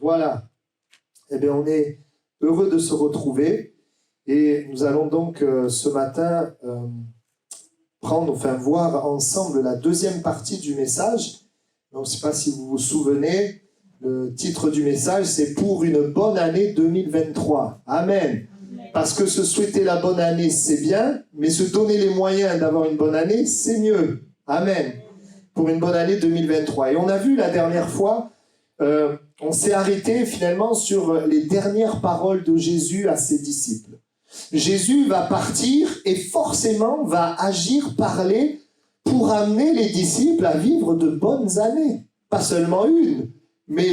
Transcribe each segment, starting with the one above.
Voilà. Eh bien, on est heureux de se retrouver et nous allons donc ce matin voir ensemble la deuxième partie du message. Donc, je ne sais pas si vous vous souvenez, le titre du message, c'est « Pour une bonne année 2023 ». Amen. Parce que se souhaiter la bonne année, c'est bien, mais se donner les moyens d'avoir une bonne année, c'est mieux. Amen. Pour une bonne année 2023. Et on a vu la dernière fois, on s'est arrêté finalement sur les dernières paroles de Jésus à ses disciples. Jésus va partir et forcément va agir, parler pour amener les disciples à vivre de bonnes années. Pas seulement une, mais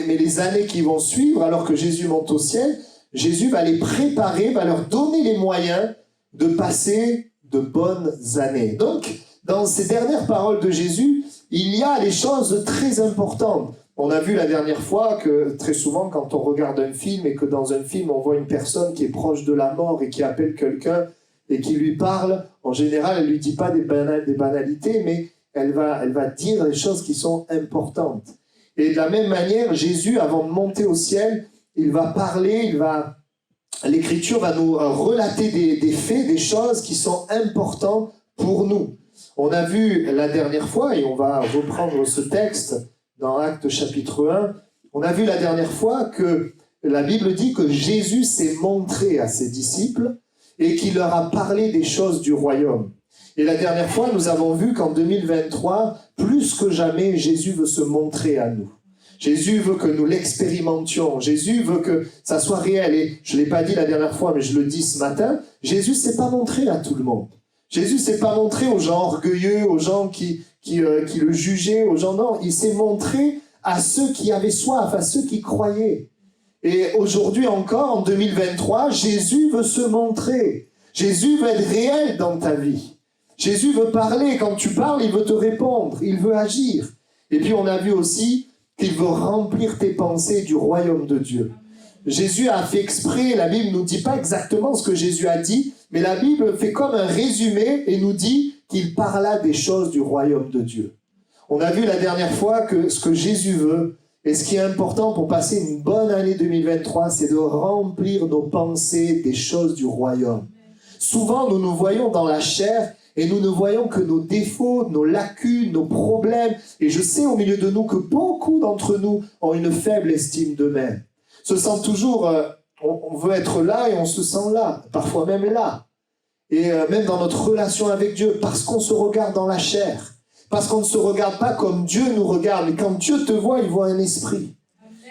les années qui vont suivre alors que Jésus monte au ciel. Jésus va les préparer, va leur donner les moyens de passer de bonnes années. Donc, dans ces dernières paroles de Jésus, il y a des choses très importantes. On a vu la dernière fois que très souvent, quand on regarde un film et que dans un film, on voit une personne qui est proche de la mort et qui appelle quelqu'un et qui lui parle, en général, elle ne lui dit pas des banalités, mais elle va dire des choses qui sont importantes. Et de la même manière, Jésus, avant de monter au ciel, il va parler, l'Écriture va nous relater des faits, des choses qui sont importantes pour nous. On a vu la dernière fois, et on va reprendre ce texte dans Actes chapitre 1, on a vu la dernière fois que la Bible dit que Jésus s'est montré à ses disciples et qu'il leur a parlé des choses du royaume. Et la dernière fois, nous avons vu qu'en 2023, plus que jamais, Jésus veut se montrer à nous. Jésus veut que nous l'expérimentions. Jésus veut que ça soit réel. Et je ne l'ai pas dit la dernière fois, mais je le dis ce matin, Jésus ne s'est pas montré à tout le monde. Jésus ne s'est pas montré aux gens orgueilleux, aux gens qui le jugeaient, aux gens... Non, il s'est montré à ceux qui avaient soif, à ceux qui croyaient. Et aujourd'hui encore, en 2023, Jésus veut se montrer. Jésus veut être réel dans ta vie. Jésus veut parler. Quand tu parles, il veut te répondre. Il veut agir. Et puis on a vu aussi qu'il veut remplir tes pensées du royaume de Dieu. Jésus a fait exprès, la Bible ne nous dit pas exactement ce que Jésus a dit, mais la Bible fait comme un résumé et nous dit qu'il parla des choses du royaume de Dieu. On a vu la dernière fois que ce que Jésus veut, et ce qui est important pour passer une bonne année 2023, c'est de remplir nos pensées des choses du royaume. Souvent, nous nous voyons dans la chair, et nous ne voyons que nos défauts, nos lacunes, nos problèmes. Et je sais au milieu de nous que beaucoup d'entre nous ont une faible estime d'eux-mêmes. Se sentent toujours, on veut être là et on se sent là, parfois même là. Et même dans notre relation avec Dieu, parce qu'on se regarde dans la chair. Parce qu'on ne se regarde pas comme Dieu nous regarde. Mais quand Dieu te voit, il voit un esprit.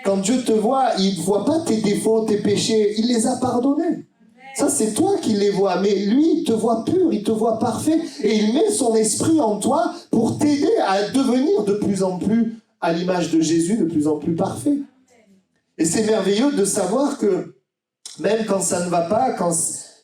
Quand Dieu te voit, il ne voit pas tes défauts, tes péchés. Il les a pardonnés. Ça, c'est toi qui les vois. Mais lui, il te voit pur, il te voit parfait. Et il met son esprit en toi pour t'aider à devenir de plus en plus à l'image de Jésus, de plus en plus parfait. Et c'est merveilleux de savoir que même quand ça ne va pas, quand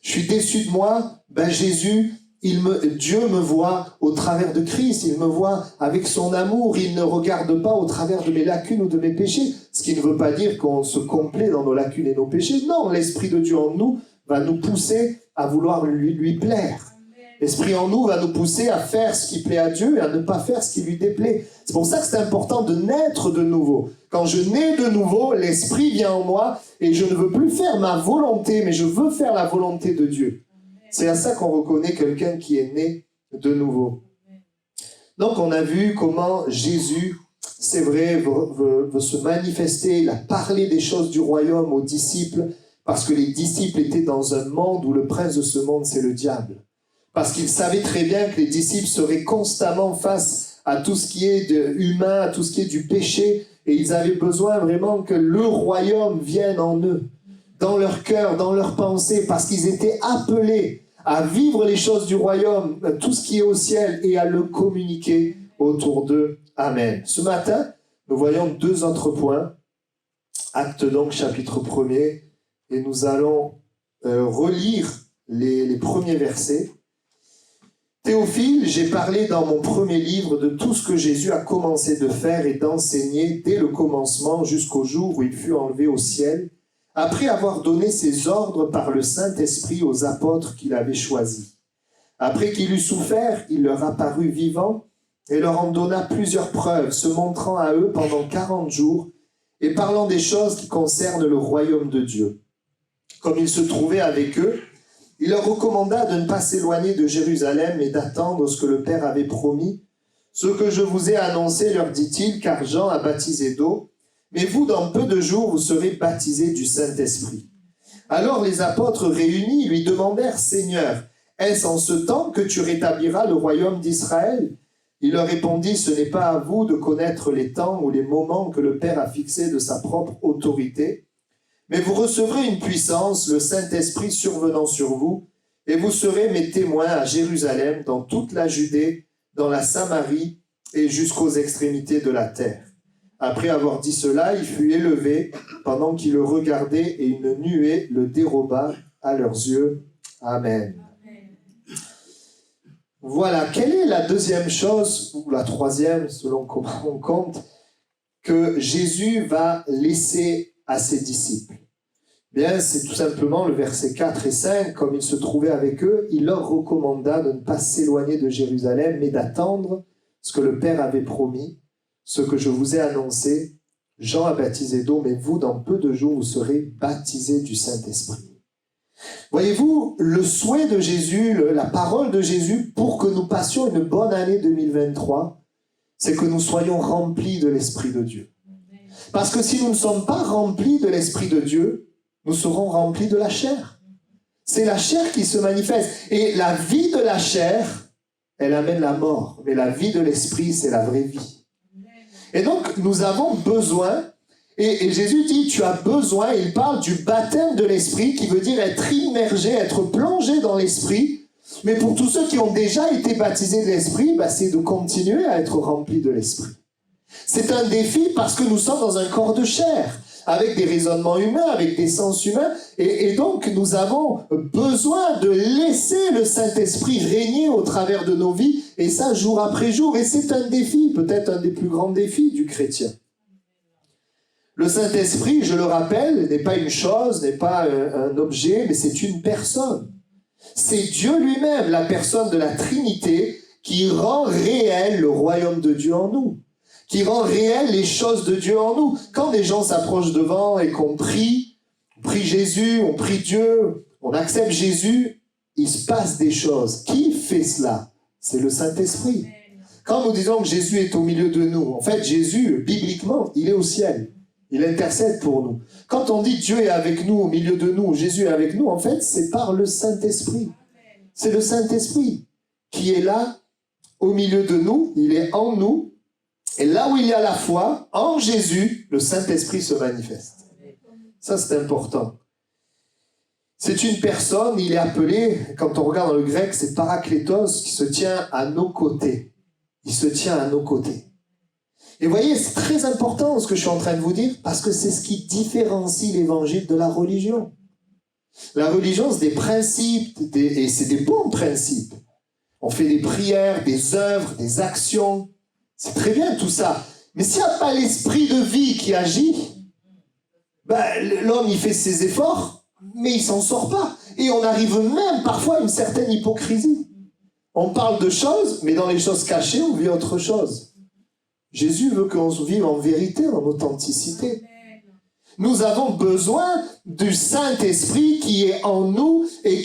je suis déçu de moi, ben Jésus, Dieu me voit au travers de Christ. Il me voit avec son amour. Il ne regarde pas au travers de mes lacunes ou de mes péchés. Ce qui ne veut pas dire qu'on se complaît dans nos lacunes et nos péchés. Non, l'Esprit de Dieu en nous va nous pousser à vouloir lui plaire. L'Esprit en nous va nous pousser à faire ce qui plaît à Dieu et à ne pas faire ce qui lui déplaît. C'est pour ça que c'est important de naître de nouveau. Quand je nais de nouveau, l'Esprit vient en moi et je ne veux plus faire ma volonté, mais je veux faire la volonté de Dieu. C'est à ça qu'on reconnaît quelqu'un qui est né de nouveau. Donc on a vu comment Jésus, c'est vrai, veut se manifester. Il a parlé des choses du royaume aux disciples parce que les disciples étaient dans un monde où le prince de ce monde, c'est le diable. Parce qu'ils savaient très bien que les disciples seraient constamment face à tout ce qui est humain, à tout ce qui est du péché, et ils avaient besoin vraiment que le royaume vienne en eux, dans leur cœur, dans leurs pensées, parce qu'ils étaient appelés à vivre les choses du royaume, tout ce qui est au ciel, et à le communiquer autour d'eux. Amen. Ce matin, nous voyons deux autres points. Actes donc, chapitre 1er, et nous allons relire les premiers versets. Théophile, j'ai parlé dans mon premier livre de tout ce que Jésus a commencé de faire et d'enseigner dès le commencement jusqu'au jour où il fut enlevé au ciel, après avoir donné ses ordres par le Saint-Esprit aux apôtres qu'il avait choisis. Après qu'il eut souffert, il leur apparut vivant et leur en donna plusieurs preuves, se montrant à eux pendant 40 jours et parlant des choses qui concernent le royaume de Dieu. Comme il se trouvait avec eux, il leur recommanda de ne pas s'éloigner de Jérusalem et d'attendre ce que le Père avait promis. Ce que je vous ai annoncé, leur dit-il, car Jean a baptisé d'eau, mais vous, dans peu de jours, vous serez baptisés du Saint-Esprit. Alors les apôtres réunis lui demandèrent, Seigneur, est-ce en ce temps que tu rétabliras le royaume d'Israël ? Il leur répondit, ce n'est pas à vous de connaître les temps ou les moments que le Père a fixés de sa propre autorité, mais vous recevrez une puissance, le Saint-Esprit survenant sur vous, et vous serez mes témoins à Jérusalem, dans toute la Judée, dans la Samarie et jusqu'aux extrémités de la terre. Après avoir dit cela, il fut élevé pendant qu'ils le regardaient et une nuée le déroba à leurs yeux. Amen. Voilà, quelle est la deuxième chose, ou la troisième, selon comment on compte, que Jésus va laisser à ses disciples? Bien, c'est tout simplement le verset 4 et 5, comme il se trouvait avec eux, il leur recommanda de ne pas s'éloigner de Jérusalem, mais d'attendre ce que le Père avait promis, ce que je vous ai annoncé. Jean a baptisé d'eau, mais vous, dans peu de jours, vous serez baptisés du Saint-Esprit. Voyez-vous, le souhait de Jésus, la parole de Jésus, pour que nous passions une bonne année 2023, c'est que nous soyons remplis de l'Esprit de Dieu. Parce que si nous ne sommes pas remplis de l'Esprit de Dieu, nous serons remplis de la chair. C'est la chair qui se manifeste. Et la vie de la chair, elle amène la mort. Mais la vie de l'Esprit, c'est la vraie vie. Et donc, nous avons besoin, et Jésus dit, tu as besoin, il parle du baptême de l'Esprit, qui veut dire être immergé, être plongé dans l'Esprit. Mais pour tous ceux qui ont déjà été baptisés de l'Esprit, c'est de continuer à être remplis de l'Esprit. C'est un défi parce que nous sommes dans un corps de chair, avec des raisonnements humains, avec des sens humains, et donc nous avons besoin de laisser le Saint-Esprit régner au travers de nos vies, et ça jour après jour, et c'est un défi, peut-être un des plus grands défis du chrétien. Le Saint-Esprit, je le rappelle, n'est pas une chose, n'est pas un objet, mais c'est une personne. C'est Dieu lui-même, la personne de la Trinité, qui rend réel le royaume de Dieu en nous, qui rend réel les choses de Dieu en nous. Quand des gens s'approchent devant et qu'on prie, on prie Jésus, on prie Dieu, on accepte Jésus, il se passe des choses. Qui fait cela? C'est le Saint-Esprit. Quand nous disons que Jésus est au milieu de nous, en fait, Jésus, bibliquement, il est au ciel. Il intercède pour nous. Quand on dit Dieu est avec nous, au milieu de nous, Jésus est avec nous, en fait, c'est par le Saint-Esprit. C'est le Saint-Esprit qui est là, au milieu de nous, il est en nous, et là où il y a la foi, en Jésus, le Saint-Esprit se manifeste. Ça, c'est important. C'est une personne, il est appelé, quand on regarde dans le grec, c'est Paraklétos, qui se tient à nos côtés. Il se tient à nos côtés. Et vous voyez, c'est très important ce que je suis en train de vous dire, parce que c'est ce qui différencie l'évangile de la religion. La religion, c'est des principes, et c'est des bons principes. On fait des prières, des œuvres, des actions. C'est très bien tout ça. Mais s'il n'y a pas l'esprit de vie qui agit, l'homme, il fait ses efforts, mais il ne s'en sort pas. Et on arrive même parfois à une certaine hypocrisie. On parle de choses, mais dans les choses cachées, on vit autre chose. Jésus veut qu'on vive en vérité, en authenticité. Nous avons besoin du Saint-Esprit qui est en nous et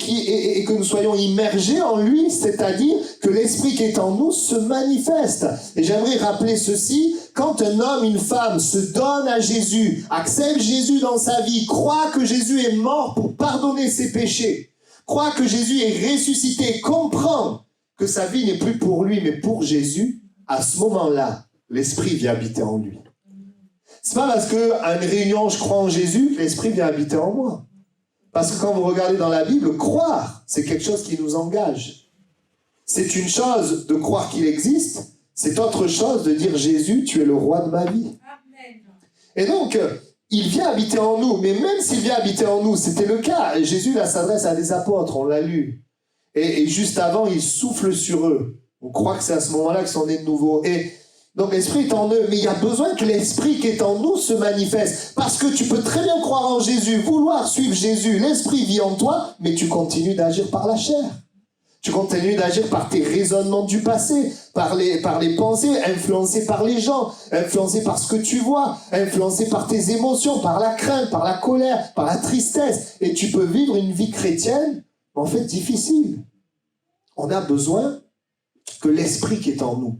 que nous soyons immergés en lui, c'est-à-dire que l'Esprit qui est en nous se manifeste. Et j'aimerais rappeler ceci, quand un homme, une femme se donne à Jésus, accepte Jésus dans sa vie, croit que Jésus est mort pour pardonner ses péchés, croit que Jésus est ressuscité, comprend que sa vie n'est plus pour lui mais pour Jésus, à ce moment-là, l'Esprit vient habiter en lui. C'est pas parce qu'à une réunion, je crois en Jésus, que l'Esprit vient habiter en moi. Parce que quand vous regardez dans la Bible, croire, c'est quelque chose qui nous engage. C'est une chose de croire qu'il existe, c'est autre chose de dire Jésus, tu es le roi de ma vie. Et donc, il vient habiter en nous, mais même s'il vient habiter en nous, c'était le cas. Jésus, là, s'adresse à des apôtres, on l'a lu. Et juste avant, il souffle sur eux. On croit que c'est à ce moment-là qu'ils sont nés de nouveau. Et donc l'Esprit est en eux, mais il y a besoin que l'Esprit qui est en nous se manifeste. Parce que tu peux très bien croire en Jésus, vouloir suivre Jésus, l'Esprit vit en toi, mais tu continues d'agir par la chair. Tu continues d'agir par tes raisonnements du passé, par les pensées, influencé par les gens, influencé par ce que tu vois, influencé par tes émotions, par la crainte, par la colère, par la tristesse. Et tu peux vivre une vie chrétienne, en fait, difficile. On a besoin que l'esprit qui est en nous,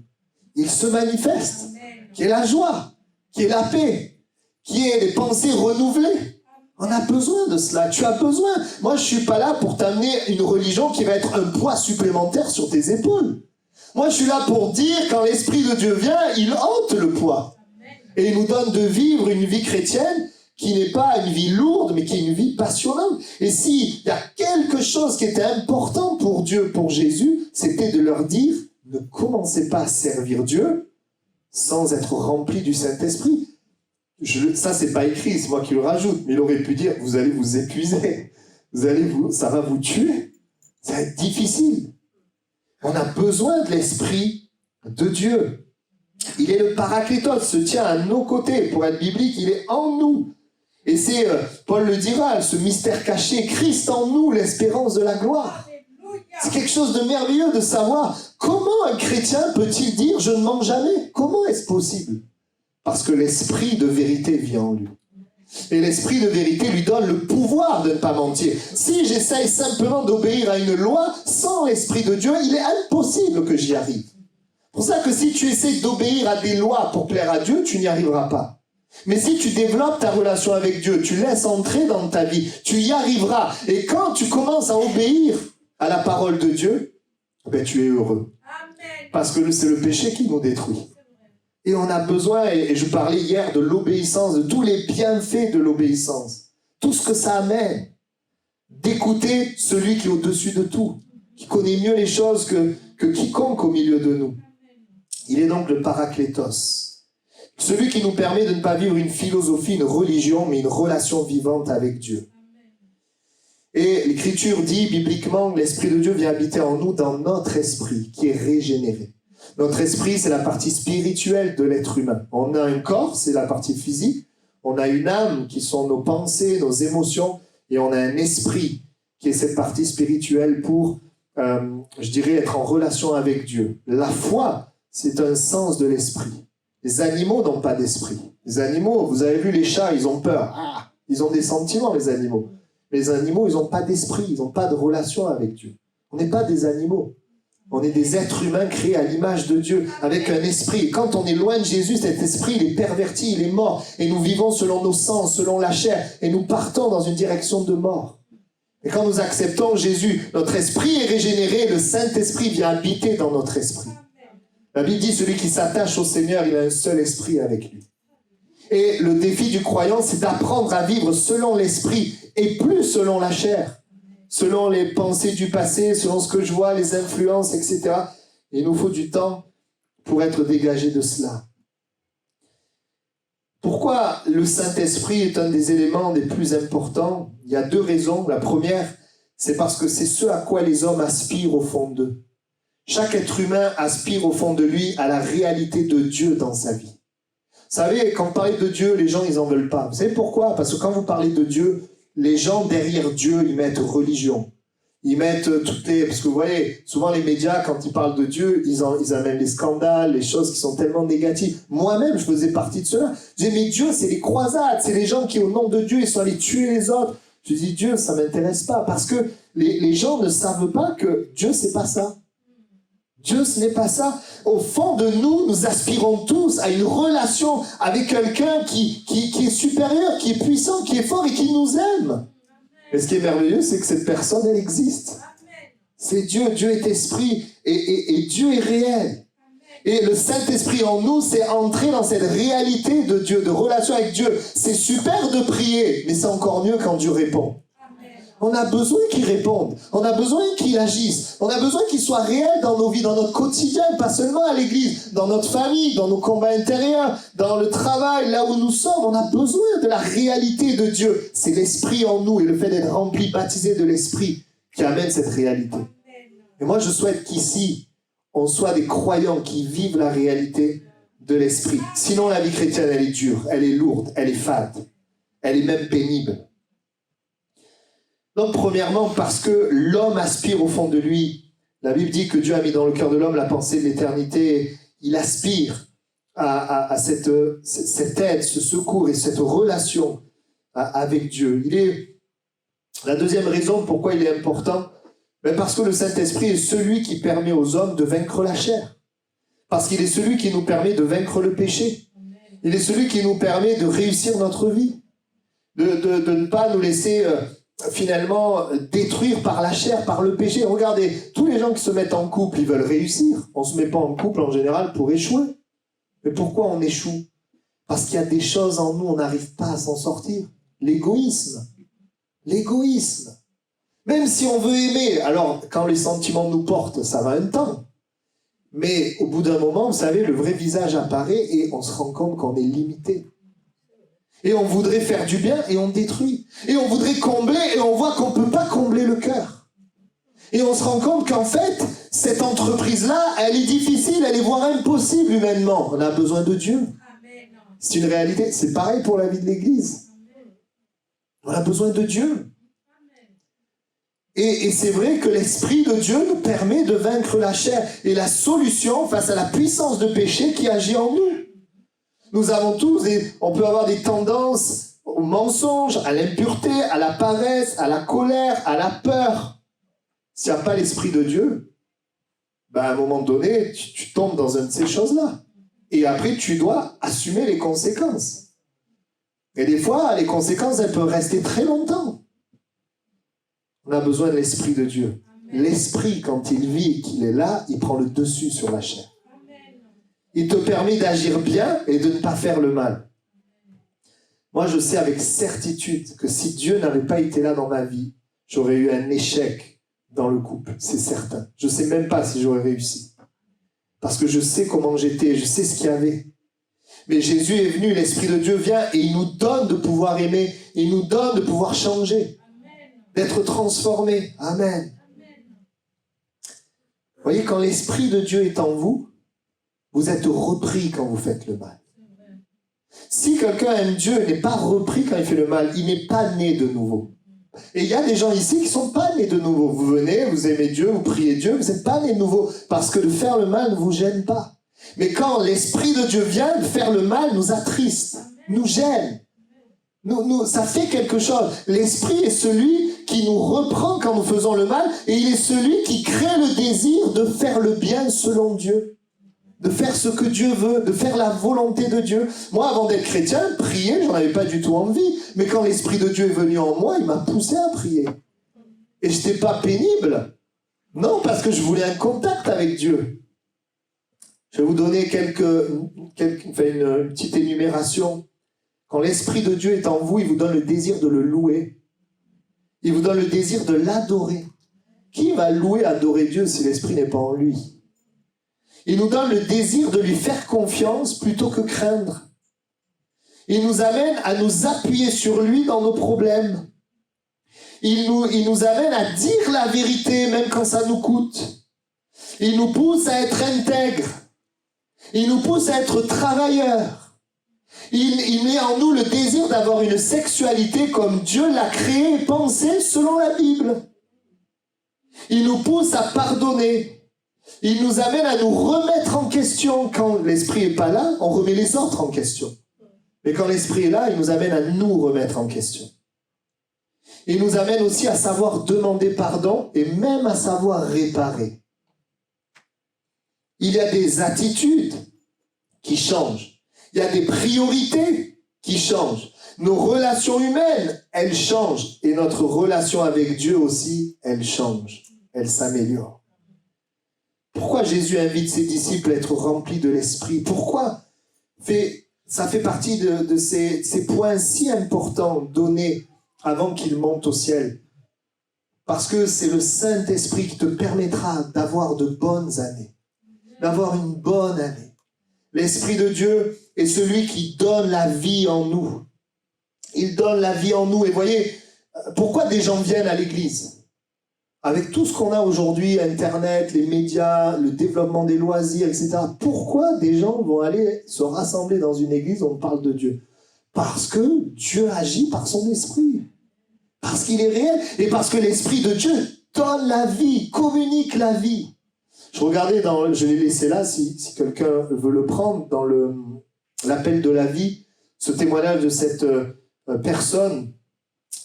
il se manifeste, qui est la joie, qui est la paix, qui est les pensées renouvelées. On a besoin de cela, tu as besoin. Moi, je ne suis pas là pour t'amener une religion qui va être un poids supplémentaire sur tes épaules. Moi, je suis là pour dire, quand l'Esprit de Dieu vient, il ôte le poids. Et il nous donne de vivre une vie chrétienne qui n'est pas une vie lourde, mais qui est une vie passionnante. Et s'il y a quelque chose qui était important pour Dieu, pour Jésus, c'était de leur dire, ne commencez pas à servir Dieu sans être rempli du Saint-Esprit. Ça, c'est pas écrit, c'est moi qui le rajoute, mais il aurait pu dire, vous allez vous épuiser, ça va vous tuer, ça va être difficile. On a besoin de l'Esprit de Dieu. Il est le Paraclétos, se tient à nos côtés. Pour être biblique, il est en nous. Et c'est, Paul le dira, ce mystère caché, Christ en nous, l'espérance de la gloire. C'est quelque chose de merveilleux de savoir comment un chrétien peut-il dire « je ne mens jamais ». Comment est-ce possible ? Parce que l'esprit de vérité vit en lui. Et l'esprit de vérité lui donne le pouvoir de ne pas mentir. Si j'essaye simplement d'obéir à une loi sans l'esprit de Dieu, il est impossible que j'y arrive. C'est pour ça que si tu essaies d'obéir à des lois pour plaire à Dieu, tu n'y arriveras pas. Mais si tu développes ta relation avec Dieu, tu laisses entrer dans ta vie, tu y arriveras. Et quand tu commences à obéir à la parole de Dieu, ben tu es heureux. Amen. Parce que c'est le péché qui nous détruit. Et on a besoin, et je parlais hier de l'obéissance, de tous les bienfaits de l'obéissance. Tout ce que ça amène. D'écouter celui qui est au-dessus de tout, qui connaît mieux les choses que quiconque au milieu de nous. Il est donc le Paraclétos. Celui qui nous permet de ne pas vivre une philosophie, une religion, mais une relation vivante avec Dieu. Et l'Écriture dit bibliquement que l'Esprit de Dieu vient habiter en nous dans notre esprit, qui est régénéré. Notre esprit, c'est la partie spirituelle de l'être humain. On a un corps, c'est la partie physique. On a une âme, qui sont nos pensées, nos émotions. Et on a un esprit, qui est cette partie spirituelle pour, je dirais, être en relation avec Dieu. La foi, c'est un sens de l'esprit. Les animaux n'ont pas d'esprit. Les animaux, vous avez vu les chats, ils ont peur. Ah, ils ont des sentiments, les animaux. Les animaux, ils n'ont pas d'esprit, ils n'ont pas de relation avec Dieu. On n'est pas des animaux. On est des êtres humains créés à l'image de Dieu, avec un esprit. Et quand on est loin de Jésus, cet esprit, il est perverti, il est mort. Et nous vivons selon nos sens, selon la chair. Et nous partons dans une direction de mort. Et quand nous acceptons Jésus, notre esprit est régénéré, le Saint-Esprit vient habiter dans notre esprit. La Bible dit, celui qui s'attache au Seigneur, il a un seul esprit avec lui. Et le défi du croyant, c'est d'apprendre à vivre selon l'esprit et plus selon la chair. Selon les pensées du passé, selon ce que je vois, les influences, etc. Et il nous faut du temps pour être dégagé de cela. Pourquoi le Saint-Esprit est un des éléments les plus importants ? Il y a deux raisons. La première, c'est parce que c'est ce à quoi les hommes aspirent au fond d'eux. Chaque être humain aspire au fond de lui à la réalité de Dieu dans sa vie. Vous savez, quand vous parlez de Dieu, les gens, ils n'en veulent pas. Vous savez pourquoi ? Parce que quand vous parlez de Dieu, les gens derrière Dieu, ils mettent religion. Ils mettent toutes les... Parce que vous voyez, souvent les médias, quand ils parlent de Dieu, ils amènent les scandales, les choses qui sont tellement négatives. Moi-même, je faisais partie de cela. Je disais, mais Dieu, c'est les croisades. C'est les gens qui, au nom de Dieu, ils sont allés tuer les autres. Je dis, Dieu, ça ne m'intéresse pas. Parce que les gens ne savent pas que Dieu, c'est pas ça. Dieu, ce n'est pas ça. Au fond de nous, nous aspirons tous à une relation avec quelqu'un qui est supérieur, qui est puissant, qui est fort et qui nous aime. Et ce qui est merveilleux, c'est que cette personne, elle existe. C'est Dieu. Dieu est esprit et Dieu est réel. Et le Saint-Esprit en nous, c'est entrer dans cette réalité de Dieu, de relation avec Dieu. C'est super de prier, mais c'est encore mieux quand Dieu répond. On a besoin qu'il réponde. On a besoin qu'il agisse. On a besoin qu'il soit réel dans nos vies, dans notre quotidien, pas seulement à l'église, dans notre famille, dans nos combats intérieurs, dans le travail, là où nous sommes. On a besoin de la réalité de Dieu. C'est l'Esprit en nous et le fait d'être rempli, baptisé de l'Esprit qui amène cette réalité. Et moi, je souhaite qu'ici, on soit des croyants qui vivent la réalité de l'Esprit. Sinon, la vie chrétienne, elle est dure, elle est lourde, elle est fade, elle est même pénible. Donc, premièrement, parce que l'homme aspire au fond de lui La Bible dit que Dieu a mis dans le cœur de l'homme la pensée de l'éternité. Il aspire à cette aide, ce secours et cette relation avec Dieu. La deuxième raison pourquoi il est important, parce que le Saint-Esprit est celui qui permet aux hommes de vaincre la chair. Parce qu'il est celui qui nous permet de vaincre le péché. Il est celui qui nous permet de réussir notre vie. De ne pas nous laisser finalement détruire par la chair, par le péché. Regardez, tous les gens qui se mettent en couple, ils veulent réussir. On ne se met pas en couple en général pour échouer. Mais pourquoi on échoue? Parce qu'il y a des choses en nous, on n'arrive pas à s'en sortir. L'égoïsme. L'égoïsme. Même si on veut aimer, alors quand les sentiments nous portent, ça va un temps. Mais au bout d'un moment, vous savez, le vrai visage apparaît et on se rend compte qu'on est limité. Et on voudrait faire du bien et on détruit. Et on voudrait combler et on voit qu'on ne peut pas combler le cœur. Et on se rend compte qu'en fait, cette entreprise-là, elle est difficile, elle est voire impossible humainement. On a besoin de Dieu. C'est une réalité. C'est pareil pour la vie de l'Église. On a besoin de Dieu. Et c'est vrai que l'Esprit de Dieu nous permet de vaincre la chair. Et la solution face à la puissance de péché qui agit en nous. Nous avons tous, on peut avoir des tendances au mensonge, à l'impureté, à la paresse, à la colère, à la peur. S'il n'y a pas l'Esprit de Dieu, à un moment donné, tu tombes dans une de ces choses-là. Et après, tu dois assumer les conséquences. Et des fois, les conséquences, elles peuvent rester très longtemps. On a besoin de l'Esprit de Dieu. L'Esprit, quand il vit et qu'il est là, il prend le dessus sur la chair. Il te permet d'agir bien et de ne pas faire le mal. Moi, je sais avec certitude que si Dieu n'avait pas été là dans ma vie, j'aurais eu un échec dans le couple, c'est certain. Je ne sais même pas si j'aurais réussi. Parce que je sais comment j'étais, je sais ce qu'il y avait. Mais Jésus est venu, l'Esprit de Dieu vient et il nous donne de pouvoir aimer, il nous donne de pouvoir changer, d'être transformé. Amen. Vous voyez, quand l'Esprit de Dieu est en vous, vous êtes repris quand vous faites le mal. Si quelqu'un aime Dieu et n'est pas repris quand il fait le mal, il n'est pas né de nouveau. Et il y a des gens ici qui ne sont pas nés de nouveau. Vous venez, vous aimez Dieu, vous priez Dieu, vous n'êtes pas nés de nouveau parce que de faire le mal ne vous gêne pas. Mais quand l'Esprit de Dieu vient, de faire le mal nous attriste, nous gêne. Ça fait quelque chose. L'Esprit est celui qui nous reprend quand nous faisons le mal et il est celui qui crée le désir de faire le bien selon Dieu. De faire ce que Dieu veut, de faire la volonté de Dieu. Moi, avant d'être chrétien, prier, j'en avais pas du tout envie. Mais quand l'Esprit de Dieu est venu en moi, il m'a poussé à prier. Et je n'étais pas pénible. Non, parce que je voulais un contact avec Dieu. Je vais vous donner une petite énumération. Quand l'Esprit de Dieu est en vous, il vous donne le désir de le louer. Il vous donne le désir de l'adorer. Qui va louer, adorer Dieu si l'Esprit n'est pas en lui ? Il nous donne le désir de lui faire confiance plutôt que craindre. Il nous amène à nous appuyer sur lui dans nos problèmes. Il nous amène à dire la vérité même quand ça nous coûte. Il nous pousse à être intègre. Il nous pousse à être travailleurs. Il met en nous le désir d'avoir une sexualité comme Dieu l'a créée et pensée selon la Bible. Il nous pousse à pardonner. Il nous amène à nous remettre en question. Quand l'Esprit n'est pas là, on remet les autres en question. Mais quand l'Esprit est là, il nous amène à nous remettre en question. Il nous amène aussi à savoir demander pardon et même à savoir réparer. Il y a des attitudes qui changent. Il y a des priorités qui changent. Nos relations humaines, elles changent. Et notre relation avec Dieu aussi, elle change. Elle s'améliore. Pourquoi Jésus invite ses disciples à être remplis de l'Esprit? Pourquoi? Ça fait partie de ces points si importants donnés avant qu'il monte au ciel. Parce que c'est le Saint-Esprit qui te permettra d'avoir de bonnes années. D'avoir une bonne année. L'Esprit de Dieu est celui qui donne la vie en nous. Il donne la vie en nous. Et voyez, pourquoi des gens viennent à l'église? Avec tout ce qu'on a aujourd'hui, Internet, les médias, le développement des loisirs, etc. Pourquoi des gens vont aller se rassembler dans une église où on parle de Dieu? Parce que Dieu agit par son esprit. Parce qu'il est réel. Et parce que l'Esprit de Dieu donne la vie, communique la vie. Je regardais, je l'ai laissé là, si quelqu'un veut le prendre, dans l'appel de la vie, ce témoignage de cette personne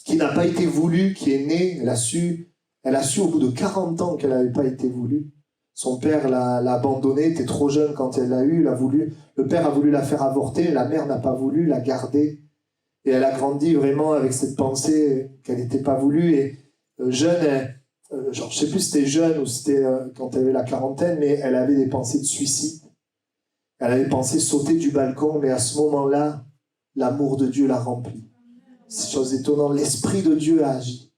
qui n'a pas été voulue, qui est née, elle a su au bout de 40 ans qu'elle n'avait pas été voulue. Son père l'a abandonnée, était trop jeune quand elle l'a eue, le père a voulu la faire avorter, la mère n'a pas voulu, l'a gardée. Et elle a grandi vraiment avec cette pensée qu'elle n'était pas voulue. Et jeune, je ne sais plus si c'était jeune ou c'était quand elle avait la quarantaine, mais elle avait des pensées de suicide. Elle avait pensé sauter du balcon, mais à ce moment-là, l'amour de Dieu l'a remplie. C'est chose étonnante, l'Esprit de Dieu a agi.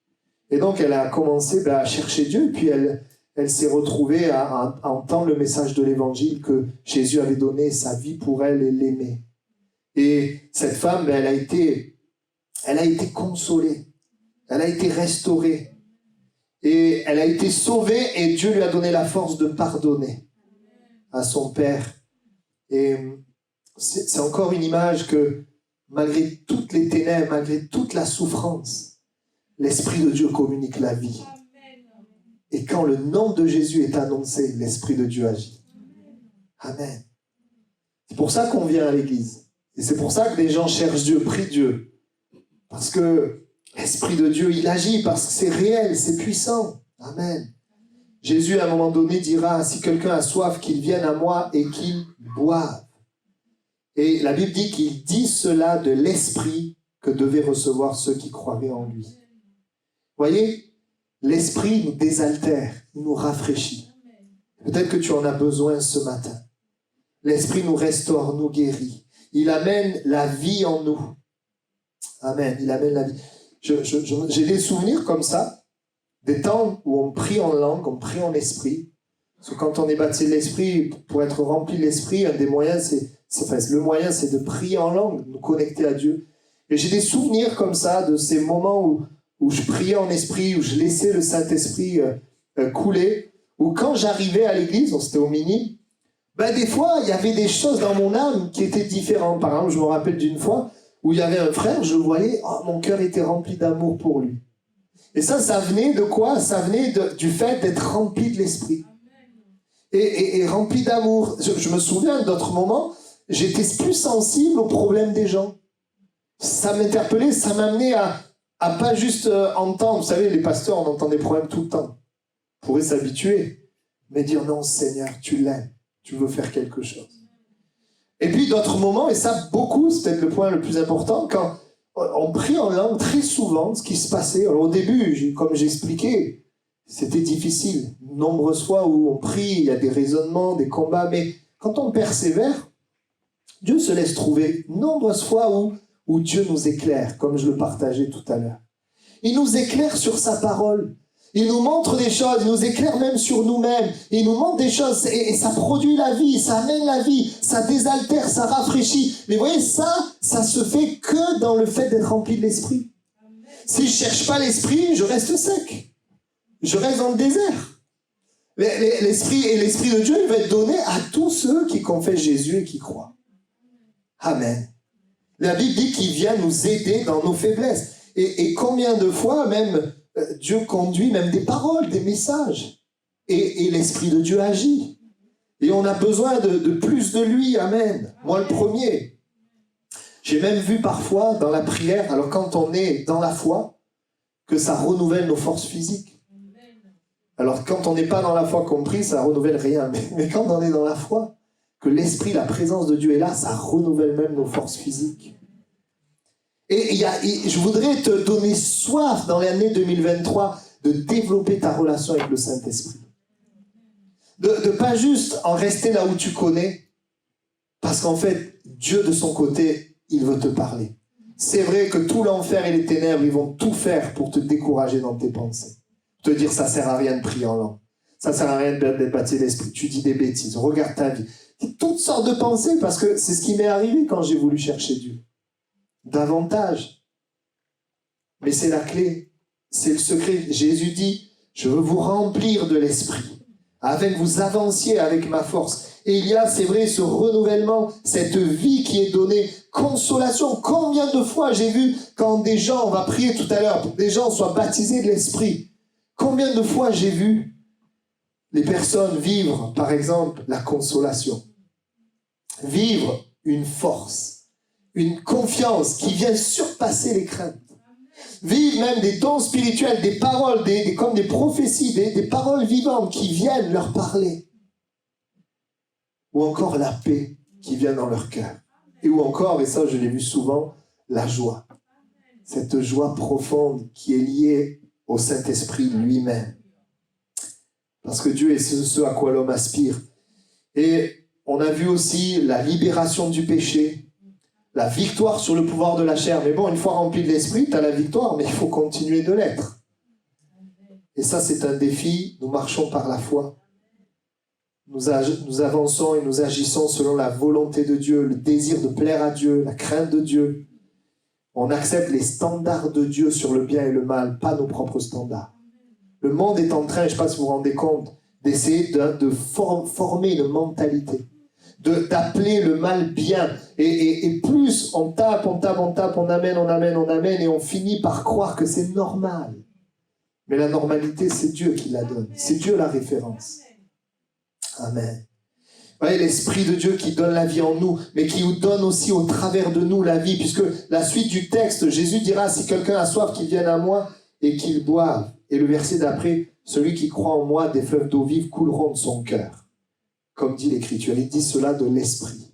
Et donc, elle a commencé à chercher Dieu, et puis elle s'est retrouvée à entendre le message de l'Évangile que Jésus avait donné sa vie pour elle et l'aimer. Et cette femme, elle a été consolée, elle a été restaurée, et elle a été sauvée, et Dieu lui a donné la force de pardonner à son père. Et c'est encore une image que, malgré toutes les ténèbres, malgré toute la souffrance, l'Esprit de Dieu communique la vie. Et quand le nom de Jésus est annoncé, l'Esprit de Dieu agit. Amen. C'est pour ça qu'on vient à l'église. Et c'est pour ça que les gens cherchent Dieu, prient Dieu. Parce que l'Esprit de Dieu, il agit, parce que c'est réel, c'est puissant. Amen. Jésus, à un moment donné, dira, si quelqu'un a soif, qu'il vienne à moi et qu'il boive. Et la Bible dit qu'il dit cela de l'Esprit que devaient recevoir ceux qui croiraient en lui. Voyez, l'Esprit nous désaltère, nous rafraîchit. Peut-être que tu en as besoin ce matin. L'Esprit nous restaure, nous guérit. Il amène la vie en nous. Amen, il amène la vie. J'ai des souvenirs comme ça, des temps où on prie en langue, on prie en esprit. Parce que quand on est baptisé de l'Esprit, pour être rempli de l'Esprit, un des moyens, le moyen, c'est de prier en langue, nous connecter à Dieu. Et j'ai des souvenirs comme ça, de ces moments où je priais en esprit, où je laissais le Saint-Esprit couler, où quand j'arrivais à l'église, c'était au mini, des fois, il y avait des choses dans mon âme qui étaient différentes. Par exemple, je me rappelle d'une fois où il y avait un frère, je le voyais, mon cœur était rempli d'amour pour lui. Et ça venait de quoi? Ça venait du fait d'être rempli de l'Esprit. Et rempli d'amour. Je me souviens d'autres moments, j'étais plus sensible aux problèmes des gens. Ça m'interpellait, ça m'amenait à pas juste entendre. Vous savez, les pasteurs, on entend des problèmes tout le temps. On pourrait s'habituer, mais dire non, Seigneur, tu l'aimes, tu veux faire quelque chose. Et puis d'autres moments, et ça beaucoup, c'est peut-être le point le plus important, quand on prie en langue, très souvent, ce qui se passait, alors au début, comme j'expliquais, c'était difficile. Nombreuses fois où on prie, il y a des raisonnements, des combats, mais quand on persévère, Dieu se laisse trouver. Nombreuses fois où Dieu nous éclaire, comme je le partageais tout à l'heure. Il nous éclaire sur sa parole. Il nous montre des choses, il nous éclaire même sur nous-mêmes. Il nous montre des choses et ça produit la vie, ça amène la vie, ça désaltère, ça rafraîchit. Mais vous voyez, ça se fait que dans le fait d'être rempli de l'Esprit. Si je cherche pas l'Esprit, je reste sec. Je reste dans le désert. L'Esprit de Dieu, il va être donné à tous ceux qui confessent Jésus et qui croient. Amen. La Bible dit qu'il vient nous aider dans nos faiblesses. Et combien de fois même Dieu conduit même des paroles, des messages. Et l'Esprit de Dieu agit. Et on a besoin de plus de lui. Amen. Moi le premier. J'ai même vu parfois dans la prière, alors quand on est dans la foi, que ça renouvelle nos forces physiques. Alors quand on n'est pas dans la foi qu'on prie, ça renouvelle rien. Mais quand on est dans la foi, que l'Esprit, la présence de Dieu est là, ça renouvelle même nos forces physiques. Et je voudrais te donner soif dans l'année 2023 de développer ta relation avec le Saint-Esprit. De pas juste en rester là où tu connais, parce qu'en fait, Dieu de son côté, il veut te parler. C'est vrai que tout l'enfer et les ténèbres, ils vont tout faire pour te décourager dans tes pensées. Te dire, ça sert à rien de prier en langue. Ça sert à rien d'être baptisé d'esprit. Tu dis des bêtises. Regarde ta vie. Toutes sortes de pensées, parce que c'est ce qui m'est arrivé quand j'ai voulu chercher Dieu. Davantage. Mais c'est la clé. C'est le secret. Jésus dit, je veux vous remplir de l'esprit, afin que vous avanciez avec ma force. Et il y a, c'est vrai, ce renouvellement, cette vie qui est donnée, consolation. Combien de fois j'ai vu quand des gens, on va prier tout à l'heure, pour que des gens soient baptisés de l'esprit. Combien de fois j'ai vu les personnes vivre, par exemple, la consolation. Vivre une force, une confiance qui vient surpasser les craintes. Vivre même des dons spirituels, des paroles, comme des prophéties, des paroles vivantes qui viennent leur parler. Ou encore la paix qui vient dans leur cœur. Et ou encore, et ça je l'ai vu souvent, la joie. Cette joie profonde qui est liée au Saint-Esprit lui-même. Parce que Dieu est ce à quoi l'homme aspire. Et on a vu aussi la libération du péché, la victoire sur le pouvoir de la chair. Mais bon, une fois rempli de l'esprit, tu as la victoire, mais il faut continuer de l'être. Et ça, c'est un défi. Nous marchons par la foi. Nous avançons et nous agissons selon la volonté de Dieu, le désir de plaire à Dieu, la crainte de Dieu. On accepte les standards de Dieu sur le bien et le mal, pas nos propres standards. Le monde est en train, je ne sais pas si vous vous rendez compte, d'essayer de former une mentalité, d'appeler le mal bien. Et plus on tape, on amène, et on finit par croire que c'est normal. Mais la normalité, c'est Dieu qui la donne. C'est Dieu la référence. Amen. Vous voyez, l'Esprit de Dieu qui donne la vie en nous, mais qui nous donne aussi au travers de nous la vie, puisque la suite du texte, Jésus dira, si quelqu'un a soif, qu'il vienne à moi et qu'il boive. Et le verset d'après, celui qui croit en moi, des fleuves d'eau vive couleront de son cœur. Comme dit l'Écriture, il dit cela de l'Esprit.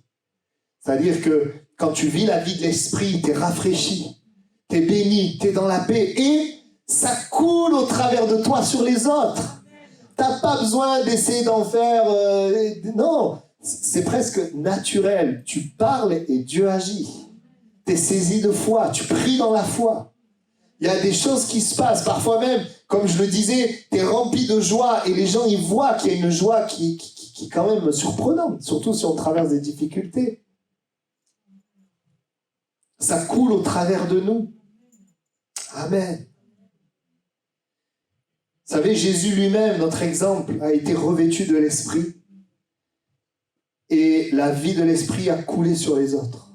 C'est-à-dire que quand tu vis la vie de l'Esprit, tu es rafraîchi, tu es béni, tu es dans la paix, et ça coule au travers de toi sur les autres. Tu n'as pas besoin d'essayer d'en faire... non, c'est presque naturel. Tu parles et Dieu agit. Tu es saisi de foi, tu pries dans la foi. Il y a des choses qui se passent. Parfois même, comme je le disais, tu es rempli de joie et les gens ils voient qu'il y a une joie qui est quand même surprenante, surtout si on traverse des difficultés. Ça coule au travers de nous. Amen. Vous savez, Jésus lui-même, notre exemple, a été revêtu de l'Esprit. Et la vie de l'Esprit a coulé sur les autres.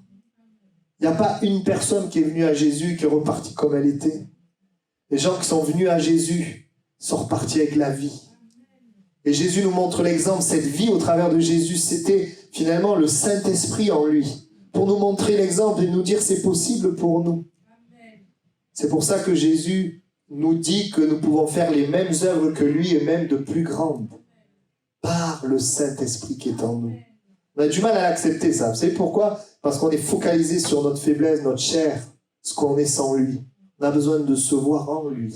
Il n'y a pas une personne qui est venue à Jésus qui est repartie comme elle était. Les gens qui sont venus à Jésus sont repartis avec la vie. Et Jésus nous montre l'exemple. Cette vie au travers de Jésus, c'était finalement le Saint-Esprit en lui. Pour nous montrer l'exemple et nous dire c'est possible pour nous. C'est pour ça que Jésus nous dit que nous pouvons faire les mêmes œuvres que lui et même de plus grandes. Par le Saint-Esprit qui est en nous. On a du mal à l'accepter ça. Vous savez pourquoi? Parce qu'on est focalisé sur notre faiblesse, notre chair, ce qu'on est sans lui. On a besoin de se voir en lui.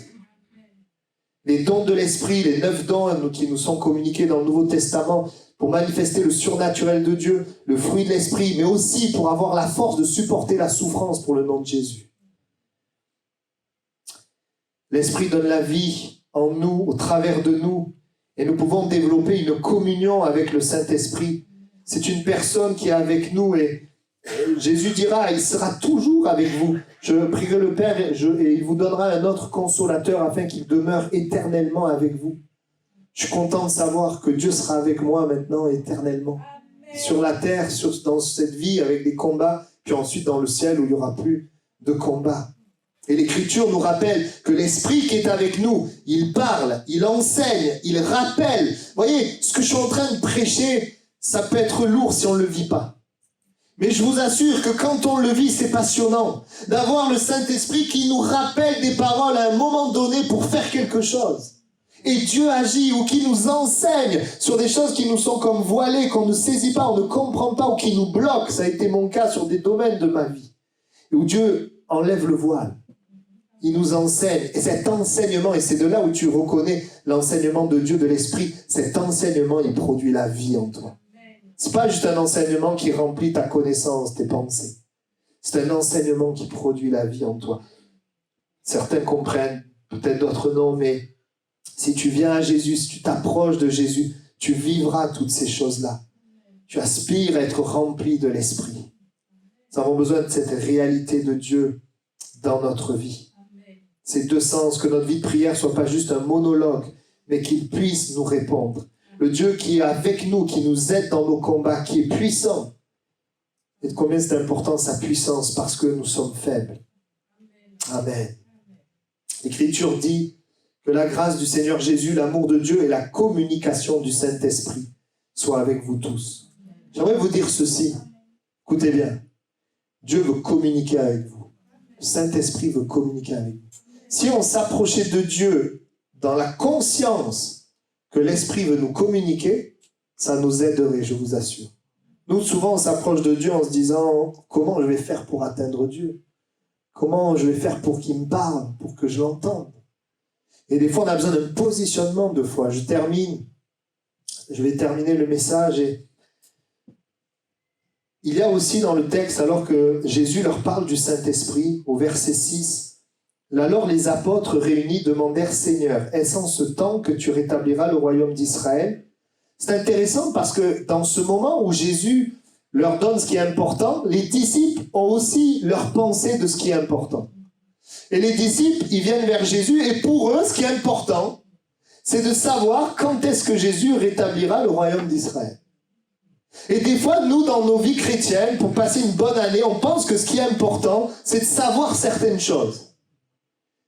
Les dons de l'Esprit, les 9 dons qui nous sont communiqués dans le Nouveau Testament pour manifester le surnaturel de Dieu, le fruit de l'Esprit, mais aussi pour avoir la force de supporter la souffrance pour le nom de Jésus. L'Esprit donne la vie en nous, au travers de nous, et nous pouvons développer une communion avec le Saint-Esprit. C'est une personne qui est avec nous et Jésus dira, il sera toujours avec vous. Je prierai le Père et il vous donnera un autre consolateur afin qu'il demeure éternellement avec vous. Je suis content de savoir que Dieu sera avec moi maintenant éternellement. Sur la terre, dans cette vie avec des combats, puis ensuite dans le ciel où il n'y aura plus de combats. Et l'Écriture nous rappelle que l'Esprit qui est avec nous, il parle, il enseigne, il rappelle. Vous voyez, ce que je suis en train de prêcher, ça peut être lourd si on ne le vit pas. Mais je vous assure que quand on le vit, c'est passionnant. D'avoir le Saint-Esprit qui nous rappelle des paroles à un moment donné pour faire quelque chose. Et Dieu agit ou qui nous enseigne sur des choses qui nous sont comme voilées, qu'on ne saisit pas, on ne comprend pas ou qui nous bloquent. Ça a été mon cas sur des domaines de ma vie. Et où Dieu enlève le voile. Il nous enseigne. Et cet enseignement, et c'est de là où tu reconnais l'enseignement de Dieu, de l'Esprit, cet enseignement, il produit la vie en toi. C'est pas juste un enseignement qui remplit ta connaissance, tes pensées. C'est un enseignement qui produit la vie en toi. Certains comprennent, peut-être d'autres non, mais si tu viens à Jésus, si tu t'approches de Jésus, tu vivras toutes ces choses-là. Tu aspires à être rempli de l'Esprit. Nous avons besoin de cette réalité de Dieu dans notre vie. Ces deux sens, que notre vie de prière ne soit pas juste un monologue, mais qu'il puisse nous répondre. Le Dieu qui est avec nous, qui nous aide dans nos combats, qui est puissant. Et de combien c'est important sa puissance, parce que nous sommes faibles. Amen. L'Écriture dit Que la grâce du Seigneur Jésus, l'amour de Dieu et la communication du Saint-Esprit soient avec vous tous. J'aimerais vous dire ceci. Écoutez bien. Dieu veut communiquer avec vous. Le Saint-Esprit veut communiquer avec vous. Si on s'approchait de Dieu dans la conscience que l'Esprit veut nous communiquer, ça nous aiderait, je vous assure. Nous, souvent, on s'approche de Dieu en se disant « Comment je vais faire pour atteindre Dieu? Comment je vais faire pour qu'il me parle, pour que je l'entende ?» Et des fois, on a besoin d'un positionnement de foi. Je vais terminer le message. Et il y a aussi dans le texte, alors que Jésus leur parle du Saint-Esprit, au verset 6, « Alors les apôtres réunis demandèrent « Seigneur, est-ce en ce temps que tu rétabliras le royaume d'Israël ?» C'est intéressant parce que dans ce moment où Jésus leur donne ce qui est important, les disciples ont aussi leur pensée de ce qui est important. Et les disciples, ils viennent vers Jésus et pour eux, ce qui est important, c'est de savoir quand est-ce que Jésus rétablira le royaume d'Israël. Et des fois, nous, dans nos vies chrétiennes, pour passer une bonne année, on pense que ce qui est important, c'est de savoir certaines choses.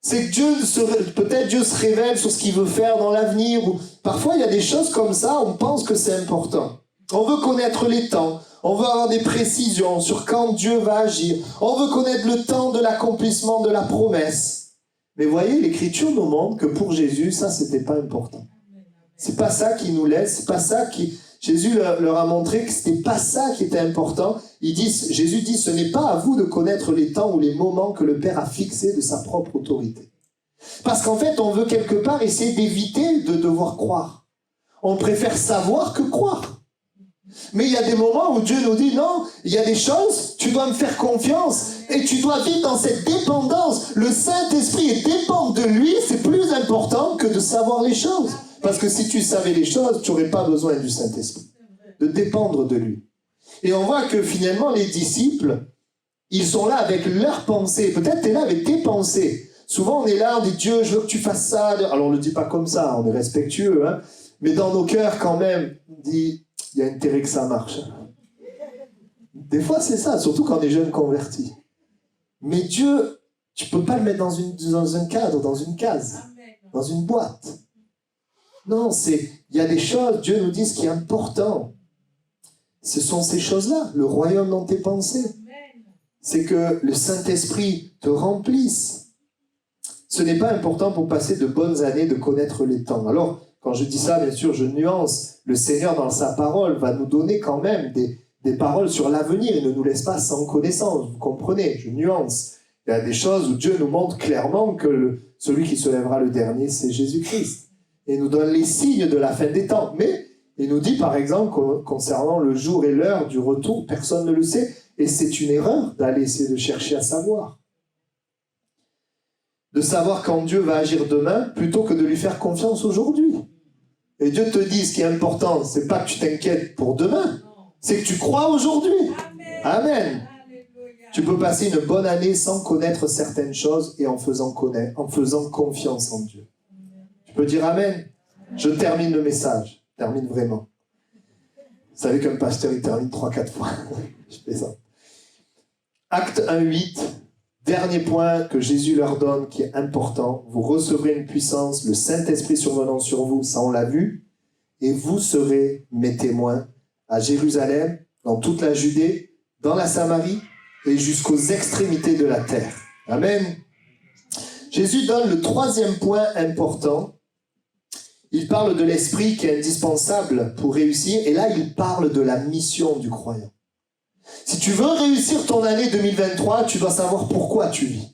C'est que peut-être Dieu se révèle sur ce qu'il veut faire dans l'avenir. Ou parfois, il y a des choses comme ça, on pense que c'est important. On veut connaître les temps. On veut avoir des précisions sur quand Dieu va agir. On veut connaître le temps de l'accomplissement de la promesse. Mais voyez, l'Écriture nous montre que pour Jésus, ça, c'était pas important. C'est pas ça qui nous laisse, c'est pas ça qui... Jésus leur a montré que c'était pas ça qui était important. Jésus dit, ce n'est pas à vous de connaître les temps ou les moments que le Père a fixés de sa propre autorité. Parce qu'en fait, on veut quelque part essayer d'éviter de devoir croire. On préfère savoir que croire. Mais il y a des moments où Dieu nous dit, non, il y a des choses, tu dois me faire confiance et tu dois vivre dans cette dépendance. Le Saint-Esprit est dépendant de lui, c'est plus important que de savoir les choses. Parce que si tu savais les choses, tu n'aurais pas besoin du Saint-Esprit, de dépendre de lui. Et on voit que finalement, les disciples, ils sont là avec leurs pensées. Peut-être tu es là avec tes pensées. Souvent, on est là, on dit, Dieu, je veux que tu fasses ça. Alors, on ne le dit pas comme ça, on est respectueux. Hein. Mais dans nos cœurs, quand même, on dit, il y a intérêt que ça marche. Des fois, c'est ça, surtout quand on est jeune converti. Mais Dieu, tu ne peux pas le mettre dans un cadre, dans une case, dans une boîte. Non, il y a des choses, Dieu nous dit ce qui est important. Ce sont ces choses-là, le royaume dans tes pensées. C'est que le Saint-Esprit te remplisse. Ce n'est pas important pour passer de bonnes années de connaître les temps. Alors, quand je dis ça, bien sûr, je nuance. Le Seigneur, dans sa parole, va nous donner quand même des paroles sur l'avenir. Il ne nous laisse pas sans connaissance, vous comprenez, je nuance. Il y a des choses où Dieu nous montre clairement que celui qui se lèvera le dernier, c'est Jésus-Christ. Et il nous donne les signes de la fin des temps. Mais il nous dit, par exemple, concernant le jour et l'heure du retour, personne ne le sait. Et c'est une erreur d'aller essayer de chercher à savoir. De savoir quand Dieu va agir demain, plutôt que de lui faire confiance aujourd'hui. Et Dieu te dit, ce qui est important, c'est pas que tu t'inquiètes pour demain, c'est que tu crois aujourd'hui. Amen. Tu peux passer une bonne année sans connaître certaines choses et en faisant confiance en Dieu. Tu peux dire Amen. Je termine le message. Je termine vraiment. Vous savez qu'un pasteur, il termine 3-4 fois. Je plaisante. Acte 1:8. Dernier point que Jésus leur donne qui est important. Vous recevrez une puissance, le Saint-Esprit survenant sur vous, ça on l'a vu. Et vous serez mes témoins à Jérusalem, dans toute la Judée, dans la Samarie et jusqu'aux extrémités de la terre. Amen. Jésus donne le troisième point important. Il parle de l'esprit qui est indispensable pour réussir. Et là, il parle de la mission du croyant. Si tu veux réussir ton année 2023, tu dois savoir pourquoi tu vis.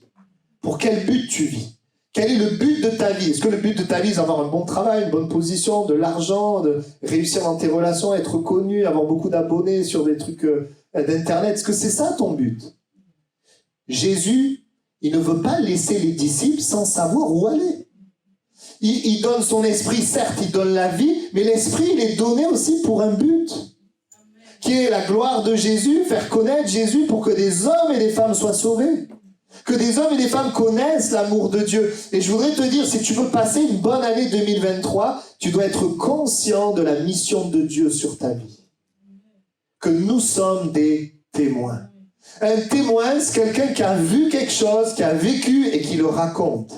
Pour quel but tu vis. Quel est le but de ta vie? Est-ce que le but de ta vie, c'est d'avoir un bon travail, une bonne position, de l'argent, de réussir dans tes relations, être connu, avoir beaucoup d'abonnés sur des trucs d'Internet? Est-ce que c'est ça ton but? Jésus, il ne veut pas laisser les disciples sans savoir où aller. Il donne son esprit, certes, il donne la vie, mais l'esprit, il est donné aussi pour un but. Qui est la gloire de Jésus, faire connaître Jésus pour que des hommes et des femmes soient sauvés. Que des hommes et des femmes connaissent l'amour de Dieu. Et je voudrais te dire, si tu veux passer une bonne année 2023, tu dois être conscient de la mission de Dieu sur ta vie. Que nous sommes des témoins. Un témoin, c'est quelqu'un qui a vu quelque chose, qui a vécu et qui le raconte.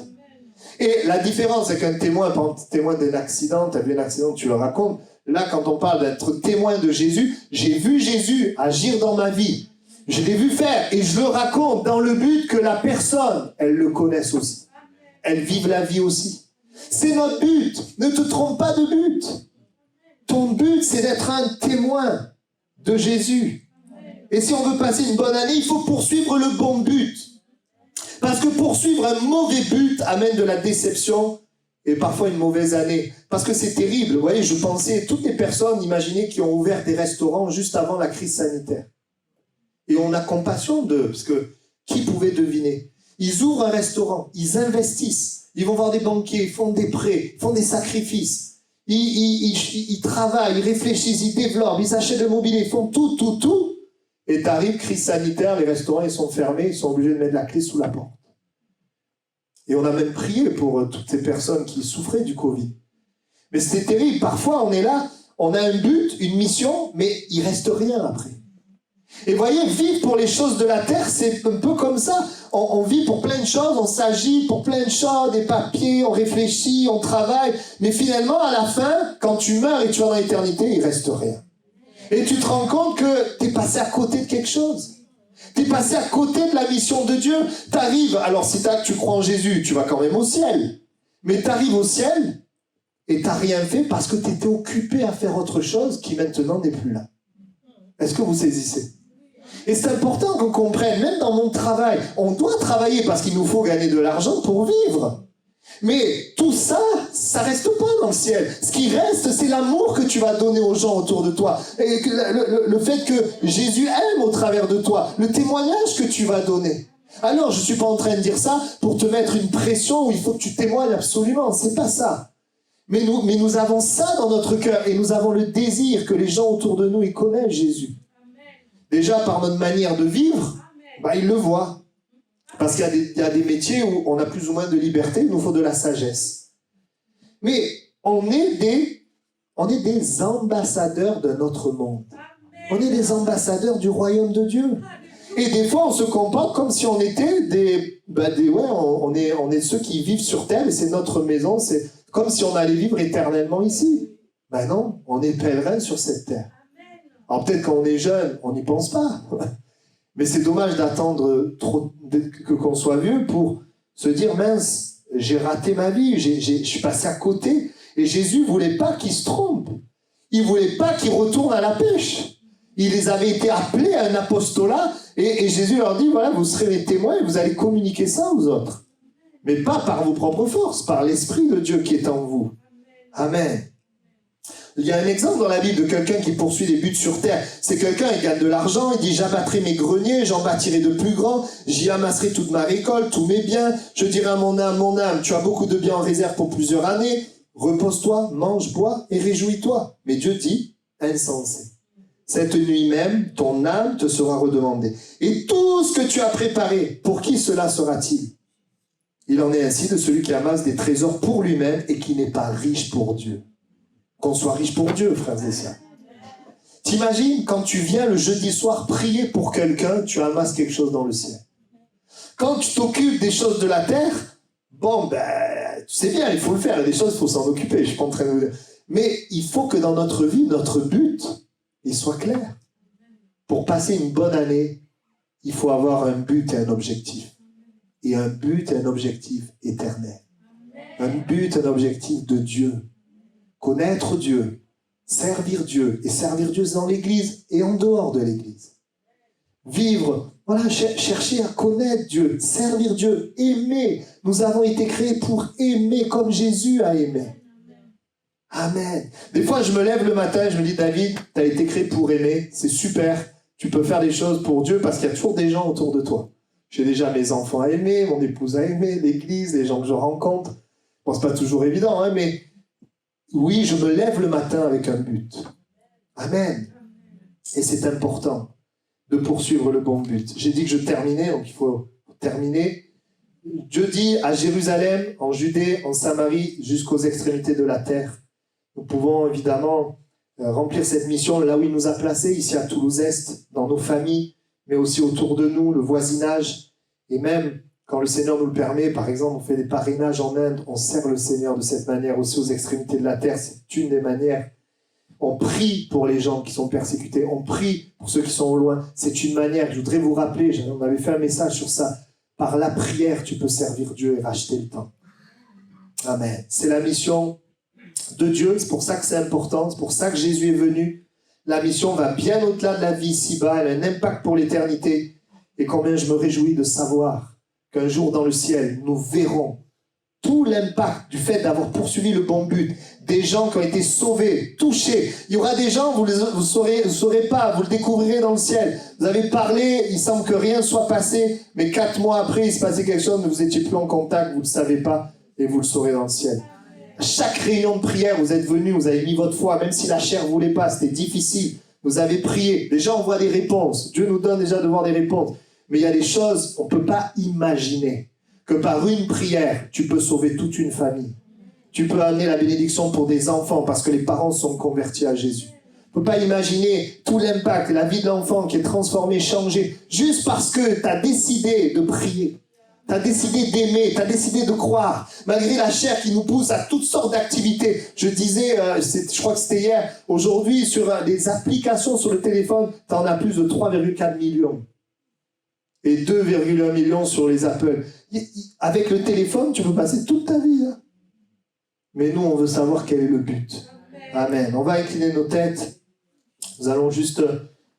Et la différence avec un témoin, par exemple, témoin d'un accident, tu as vu un accident, tu le racontes. Là, quand on parle d'être témoin de Jésus, j'ai vu Jésus agir dans ma vie. Je l'ai vu faire et je le raconte dans le but que la personne, elle le connaisse aussi. Elle vive la vie aussi. C'est notre but. Ne te trompe pas de but. Ton but, c'est d'être un témoin de Jésus. Et si on veut passer une bonne année, il faut poursuivre le bon but. Parce que poursuivre un mauvais but amène de la déception et parfois une mauvaise année. Parce que c'est terrible. Vous voyez, je pensais, toutes les personnes, imaginez, qui ont ouvert des restaurants juste avant la crise sanitaire. Et on a compassion d'eux, parce que qui pouvait deviner? Ils ouvrent un restaurant, ils investissent, ils vont voir des banquiers, ils font des prêts, font des sacrifices. Ils travaillent, ils réfléchissent, ils développent, ils achètent le mobilier, ils font tout. Et t'arrives, crise sanitaire, les restaurants ils sont fermés, ils sont obligés de mettre la clé sous la porte. Et on a même prié pour toutes ces personnes qui souffraient du Covid. Mais c'était terrible. Parfois, on est là, on a un but, une mission, mais il reste rien après. Et voyez, vivre pour les choses de la terre, c'est un peu comme ça. On vit pour plein de choses, on s'agit pour plein de choses, des papiers, on réfléchit, on travaille. Mais finalement, à la fin, quand tu meurs et tu vas dans l'éternité, il reste rien. Et tu te rends compte que tu es passé à côté de quelque chose. Tu es passé à côté de la mission de Dieu. Tu arrives, alors si tu crois en Jésus, tu vas quand même au ciel. Mais tu arrives au ciel et tu n'as rien fait parce que tu étais occupé à faire autre chose qui maintenant n'est plus là. Est-ce que vous saisissez? Et c'est important qu'on comprenne, même dans mon travail, on doit travailler parce qu'il nous faut gagner de l'argent pour vivre. Mais tout ça, ça reste pas dans le ciel. Ce qui reste, c'est l'amour que tu vas donner aux gens autour de toi. Et le fait que Jésus aime au travers de toi. Le témoignage que tu vas donner. Alors, je suis pas en train de dire ça pour te mettre une pression où il faut que tu témoignes absolument. C'est pas ça. Mais nous avons ça dans notre cœur et nous avons le désir que les gens autour de nous, ils connaissent Jésus. Déjà, par notre manière de vivre, ils le voient. Parce qu'il y a des métiers où on a plus ou moins de liberté, il nous faut de la sagesse. Mais on est des ambassadeurs de notre monde. On est des ambassadeurs du royaume de Dieu. Et des fois, on se comporte comme si on était on est ceux qui vivent sur terre et c'est notre maison, c'est comme si on allait vivre éternellement ici. Ben non, on est pèlerins sur cette terre. Alors peut-être quand on est jeune, on n'y pense pas. Mais c'est dommage d'attendre trop qu'on soit vieux pour se dire, mince, j'ai raté ma vie, je suis passé à côté. Et Jésus ne voulait pas qu'ils se trompent. Il ne voulait pas qu'ils retournent à la pêche. Il les avait été appelés à un apostolat. Et Jésus leur dit, voilà, vous serez les témoins et vous allez communiquer ça aux autres. Mais pas par vos propres forces, par l'Esprit de Dieu qui est en vous. Amen. Il y a un exemple dans la Bible de quelqu'un qui poursuit des buts sur terre. C'est quelqu'un qui gagne de l'argent, il dit « J'abattrai mes greniers, j'en bâtirai de plus grands, j'y amasserai toute ma récolte, tous mes biens. Je dirai à mon âme, tu as beaucoup de biens en réserve pour plusieurs années. Repose-toi, mange, bois et réjouis-toi. » Mais Dieu dit « Insensé. Cette nuit même, ton âme te sera redemandée. Et tout ce que tu as préparé, pour qui cela sera-t-il ? Il en est ainsi de celui qui amasse des trésors pour lui-même et qui n'est pas riche pour Dieu. » Qu'on soit riche pour Dieu, frères et sœurs. T'imagines, quand tu viens le jeudi soir prier pour quelqu'un, tu amasses quelque chose dans le ciel. Quand tu t'occupes des choses de la terre, tu sais bien, il faut le faire, il y a des choses, il faut s'en occuper, je suis pas en train de vous dire. Mais il faut que dans notre vie, notre but, il soit clair. Pour passer une bonne année, il faut avoir un but et un objectif. Et un but et un objectif éternel. Un but et un objectif de Dieu. Connaître Dieu, servir Dieu, et servir Dieu dans l'Église et en dehors de l'Église. Vivre, chercher à connaître Dieu, servir Dieu, aimer. Nous avons été créés pour aimer comme Jésus a aimé. Amen. Des fois, je me lève le matin, je me dis, David, tu as été créé pour aimer, c'est super, tu peux faire des choses pour Dieu parce qu'il y a toujours des gens autour de toi. J'ai déjà mes enfants à aimer, mon épouse à aimer, l'Église, les gens que je rencontre. Bon, c'est pas toujours évident, mais oui, je me lève le matin avec un but. Amen. Et c'est important de poursuivre le bon but. J'ai dit que je terminais, donc il faut terminer. Dieu dit à Jérusalem, en Judée, en Samarie, jusqu'aux extrémités de la terre. Nous pouvons évidemment remplir cette mission là où il nous a placés, ici à Toulouse-Est, dans nos familles, mais aussi autour de nous, le voisinage, et même Quand le Seigneur nous le permet, par exemple, on fait des parrainages en Inde, on sert le Seigneur de cette manière aussi aux extrémités de la terre, c'est une des manières. On prie pour les gens qui sont persécutés, on prie pour ceux qui sont au loin, c'est une manière. Je voudrais vous rappeler, on avait fait un message sur ça, par la prière, tu peux servir Dieu et racheter le temps. Amen. C'est la mission de Dieu, c'est pour ça que c'est important, c'est pour ça que Jésus est venu. La mission va bien au-delà de la vie ici-bas, elle a un impact pour l'éternité. Et combien je me réjouis de savoir qu'un jour dans le ciel, nous verrons tout l'impact du fait d'avoir poursuivi le bon but, des gens qui ont été sauvés, touchés. Il y aura des gens, vous ne saurez pas, vous le découvrirez dans le ciel. Vous avez parlé, il semble que rien ne soit passé, mais 4 mois après, il se passait quelque chose, vous n'étiez plus en contact, vous ne le savez pas, et vous le saurez dans le ciel. À chaque réunion de prière, vous êtes venus, vous avez mis votre foi, même si la chair ne voulait pas, c'était difficile. Vous avez prié. Déjà, on voit des réponses. Dieu nous donne déjà de voir des réponses. Mais il y a des choses qu'on ne peut pas imaginer. Que par une prière, tu peux sauver toute une famille. Tu peux amener la bénédiction pour des enfants parce que les parents sont convertis à Jésus. On ne peut pas imaginer tout l'impact, la vie de l'enfant qui est transformée, changée, juste parce que tu as décidé de prier. Tu as décidé d'aimer, tu as décidé de croire, malgré la chair qui nous pousse à toutes sortes d'activités. Je disais, je crois que c'était hier, aujourd'hui, sur des applications sur le téléphone, tu en as plus de 3,4 millions. Et 2,1 millions sur les Apple. Avec le téléphone, tu peux passer toute ta vie. Hein. Mais nous, on veut savoir quel est le but. Amen. On va incliner nos têtes. Nous allons juste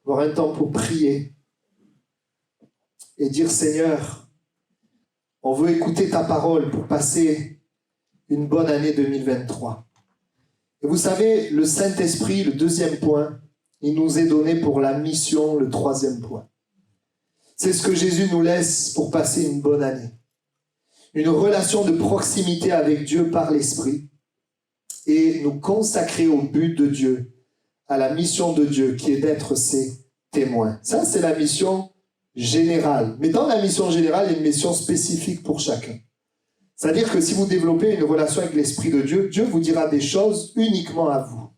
avoir un temps pour prier et dire, Seigneur, on veut écouter ta parole pour passer une bonne année 2023. Et vous savez, le Saint-Esprit, le 2e point, il nous est donné pour la mission, le 3e point. C'est ce que Jésus nous laisse pour passer une bonne année. Une relation de proximité avec Dieu par l'Esprit et nous consacrer au but de Dieu, à la mission de Dieu qui est d'être ses témoins. Ça, c'est la mission générale. Mais dans la mission générale, il y a une mission spécifique pour chacun. C'est-à-dire que si vous développez une relation avec l'Esprit de Dieu, Dieu vous dira des choses uniquement à vous.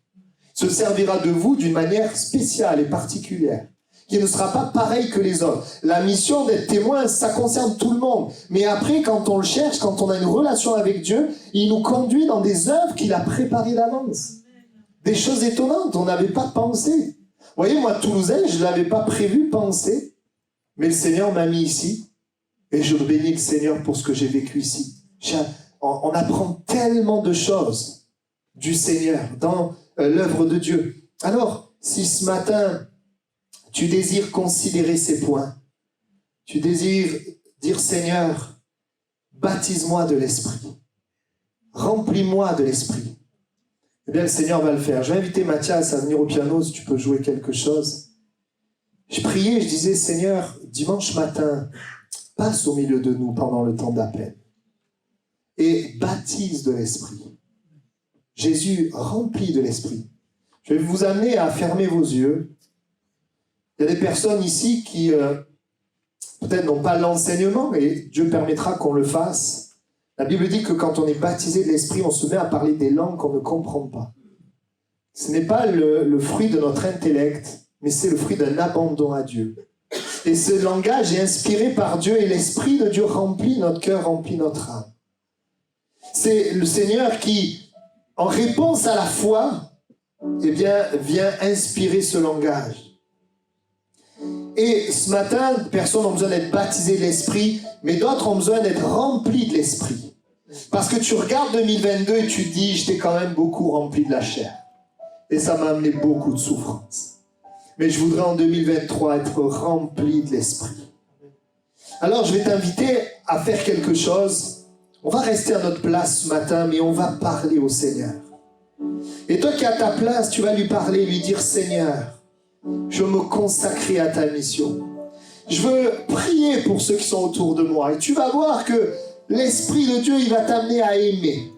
Il se servira de vous d'une manière spéciale et particulière, qui ne sera pas pareil que les autres. La mission d'être témoin, ça concerne tout le monde. Mais après, quand on le cherche, quand on a une relation avec Dieu, il nous conduit dans des œuvres qu'il a préparées d'avance. Des choses étonnantes, on n'avait pas pensé. Vous voyez, moi, Toulousain, je ne l'avais pas prévu, penser. Mais le Seigneur m'a mis ici. Et je bénis le Seigneur pour ce que j'ai vécu ici. On apprend tellement de choses du Seigneur dans l'œuvre de Dieu. Alors, si ce matin, tu désires considérer ces points, tu désires dire, Seigneur, baptise-moi de l'Esprit, remplis-moi de l'Esprit, eh bien le Seigneur va le faire. Je vais inviter Mathias à venir au piano si tu peux jouer quelque chose. Je priais, je disais, Seigneur, dimanche matin, passe au milieu de nous pendant le temps d'appel et baptise de l'Esprit. Jésus, remplis de l'Esprit. Je vais vous amener à fermer vos yeux. Il y a des personnes ici qui peut-être n'ont pas l'enseignement, et Dieu permettra qu'on le fasse. La Bible dit que quand on est baptisé de l'Esprit, on se met à parler des langues qu'on ne comprend pas. Ce n'est pas le fruit de notre intellect, mais c'est le fruit d'un abandon à Dieu. Et ce langage est inspiré par Dieu, et l'Esprit de Dieu remplit notre cœur, remplit notre âme. C'est le Seigneur qui, en réponse à la foi, eh bien, vient inspirer ce langage. Et ce matin, personnes ont besoin d'être baptisées de l'Esprit, mais d'autres ont besoin d'être remplis de l'Esprit. Parce que tu regardes 2022 et tu te dis, j'étais quand même beaucoup rempli de la chair. Et ça m'a amené beaucoup de souffrance. Mais je voudrais en 2023 être rempli de l'Esprit. Alors je vais t'inviter à faire quelque chose. On va rester à notre place ce matin, mais on va parler au Seigneur. Et toi qui es à ta place, tu vas lui parler, lui dire, Seigneur, je veux me consacrer à ta mission. Je veux prier pour ceux qui sont autour de moi. Et tu vas voir que l'Esprit de Dieu, il va t'amener à aimer,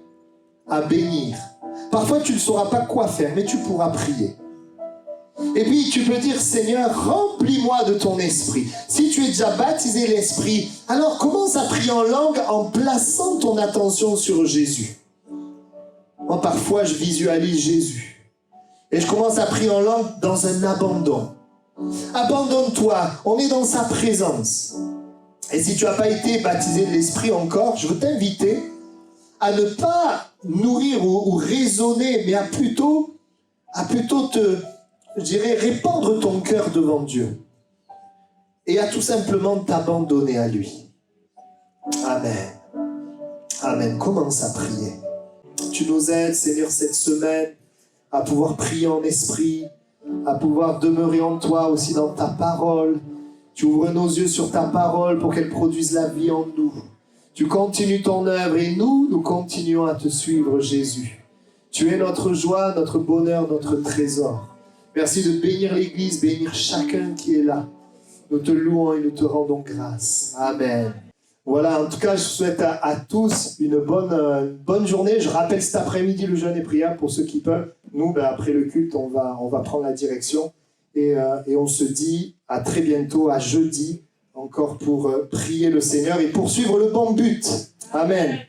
à bénir. Parfois, tu ne sauras pas quoi faire, mais tu pourras prier. Et puis, tu peux dire, Seigneur, remplis-moi de ton esprit. Si tu es déjà baptisé l'Esprit, alors commence à prier en langue en plaçant ton attention sur Jésus. Moi, parfois, je visualise Jésus. Et je commence à prier en langue dans un abandon. Abandonne-toi, on est dans sa présence. Et si tu n'as pas été baptisé de l'Esprit encore, je veux t'inviter à ne pas nourrir ou raisonner, mais à plutôt je dirais, répandre ton cœur devant Dieu. Et à tout simplement t'abandonner à lui. Amen. Amen. Commence à prier. Tu nous aides, Seigneur, cette semaine, à pouvoir prier en esprit, à pouvoir demeurer en toi aussi dans ta parole. Tu ouvres nos yeux sur ta parole pour qu'elle produise la vie en nous. Tu continues ton œuvre et nous continuons à te suivre, Jésus. Tu es notre joie, notre bonheur, notre trésor. Merci de bénir l'Église, bénir chacun qui est là. Nous te louons et nous te rendons grâce. Amen. Voilà, en tout cas, je souhaite à tous une bonne journée. Je rappelle cet après-midi le jeûne et prière pour ceux qui peuvent. Nous, après le culte, on va prendre la direction. Et on se dit à très bientôt, à jeudi, encore pour prier le Seigneur et poursuivre le bon but. Amen.